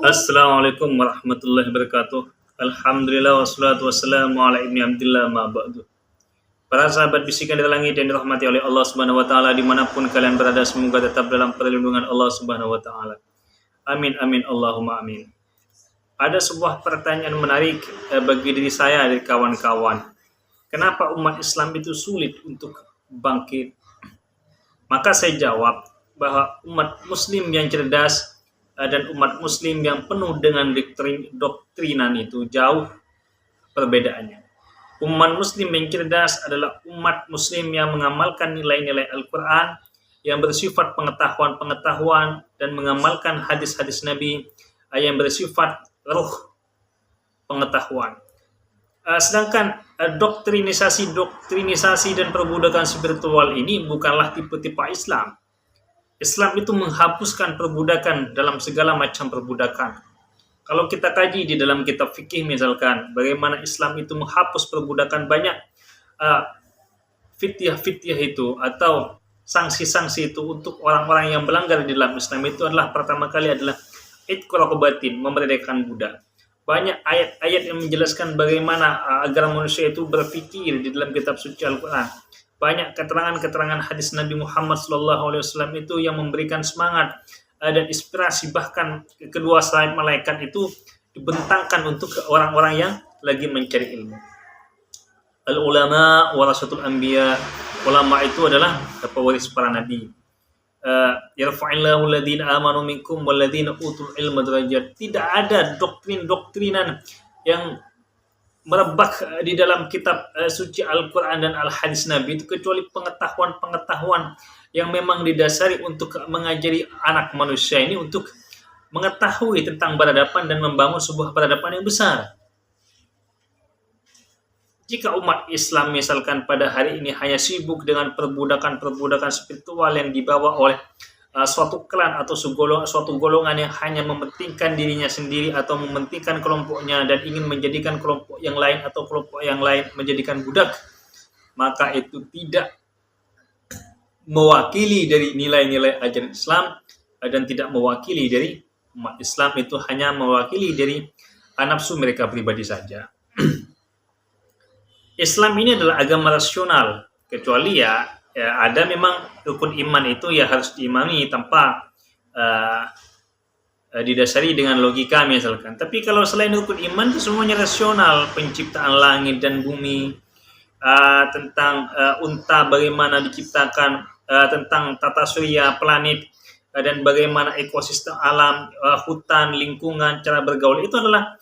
Assalamualaikum warahmatullahi wabarakatuh. Alhamdulillah wassalatu wassalamu ala ibni abdillah ma ba'du. Para sahabat bisikan di langit yang dirahmati oleh Allah Subhanahu wa taala dimanapun kalian berada, semoga tetap dalam perlindungan Allah Subhanahu wa taala. Amin amin Allahumma amin. Ada sebuah pertanyaan menarik bagi diri saya dari kawan-kawan. Kenapa umat Islam itu sulit untuk bangkit? Maka saya jawab bahwa umat muslim yang cerdas dan umat muslim yang penuh dengan doktrinan itu jauh perbedaannya. Umat muslim yang cerdas adalah umat muslim yang mengamalkan nilai-nilai Al-Quran, yang bersifat pengetahuan-pengetahuan dan mengamalkan hadis-hadis Nabi yang bersifat ruh pengetahuan. Sedangkan doktrinisasi dan perbudakan spiritual ini bukanlah tipe-tipe Islam. Islam itu menghapuskan perbudakan dalam segala macam perbudakan. Kalau kita kaji di dalam kitab fikih misalkan, bagaimana Islam itu menghapus perbudakan, banyak fitiah-fitiah itu atau sanksi-sanksi itu untuk orang-orang yang melanggar di dalam Islam itu adalah pertama kali adalah itqu raqabatin, memerdekakan budak. Banyak ayat-ayat yang menjelaskan bagaimana agar manusia itu berpikir di dalam kitab suci Al-Quran. Banyak keterangan-keterangan hadis Nabi Muhammad SAW itu yang memberikan semangat dan inspirasi, bahkan kedua sayap malaikat itu dibentangkan untuk orang-orang yang lagi mencari ilmu. Al-ulama warasatul anbiya, ulama itu adalah pewaris para nabi. Yarfa'illahu alladhina amanu minkum walladhina utul ilma darajat. Tidak ada doktrin-doktrinan yang merebak di dalam kitab suci Al-Quran dan Al-Hadis Nabi itu kecuali pengetahuan-pengetahuan yang memang didasari untuk mengajari anak manusia ini untuk mengetahui tentang peradaban dan membangun sebuah peradaban yang besar. Jika umat Islam misalkan pada hari ini hanya sibuk dengan perbudakan-perbudakan spiritual yang dibawa oleh suatu klan atau suatu golongan yang hanya mementingkan dirinya sendiri atau mementingkan kelompoknya dan ingin menjadikan kelompok yang lain atau kelompok yang lain menjadikan budak, maka itu tidak mewakili dari nilai-nilai ajaran Islam dan tidak mewakili dari umat Islam, itu hanya mewakili dari nafsu mereka pribadi saja. Islam ini adalah agama rasional, kecuali ya ada memang rukun iman itu ya harus diimani tanpa didasari dengan logika misalkan. Tapi kalau selain rukun iman itu semuanya rasional, penciptaan langit dan bumi, tentang unta bagaimana diciptakan, tentang tata surya, planet, dan bagaimana ekosistem alam, hutan, lingkungan, cara bergaul, itu adalah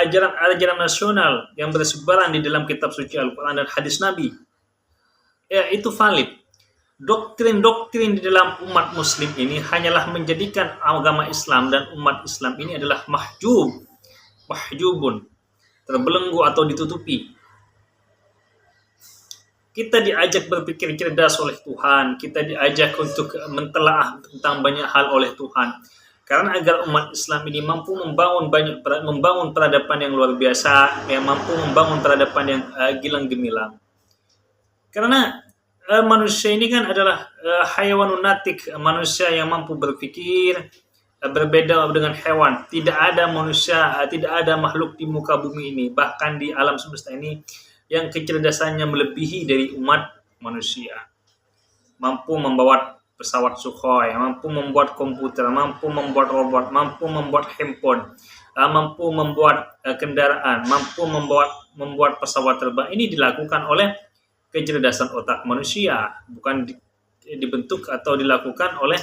ajaran nasional yang bersebaran di dalam kitab suci Al-Quran dan hadis Nabi. Ya, itu valid. Doktrin-doktrin di dalam umat muslim ini hanyalah menjadikan agama Islam dan umat Islam ini adalah mahjubun, terbelenggu atau ditutupi. Kita diajak berpikir cerdas oleh Tuhan, kita diajak untuk mentelaah tentang banyak hal oleh Tuhan. Karena agar umat Islam ini mampu membangun peradaban yang luar biasa, yang mampu membangun peradaban yang gilang gemilang. Karena manusia ini kan adalah hayawanun natik, manusia yang mampu berpikir, berbeda dengan hewan. Tidak ada manusia, tidak ada makhluk di muka bumi ini, bahkan di alam semesta ini, yang kecerdasannya melebihi dari umat manusia. Mampu membawa pesawat Sukhoi, mampu membuat komputer, mampu membuat robot, mampu membuat handphone, mampu membuat kendaraan, mampu membuat pesawat terbang. Ini dilakukan oleh kecerdasan otak manusia, bukan dibentuk atau dilakukan oleh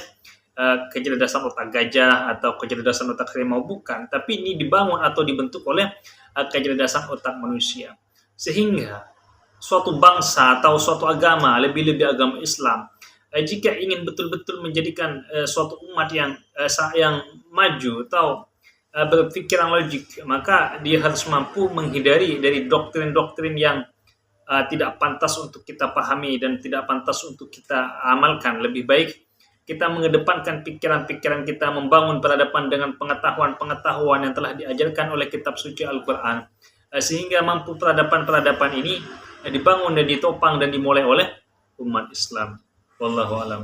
kecerdasan otak gajah atau kecerdasan otak harimau, bukan, tapi ini dibangun atau dibentuk oleh kecerdasan otak manusia. Sehingga suatu bangsa atau suatu agama, lebih-lebih agama Islam, jika ingin betul-betul menjadikan suatu umat yang maju atau berpikiran logik, maka dia harus mampu menghindari dari doktrin-doktrin yang tidak pantas untuk kita pahami dan tidak pantas untuk kita amalkan. Lebih baik kita mengedepankan pikiran-pikiran kita, membangun peradaban dengan pengetahuan-pengetahuan yang telah diajarkan oleh kitab suci Al-Quran, sehingga mampu peradaban-peradaban ini dibangun dan ditopang dan dimulai oleh umat Islam. Wallahu a'lam.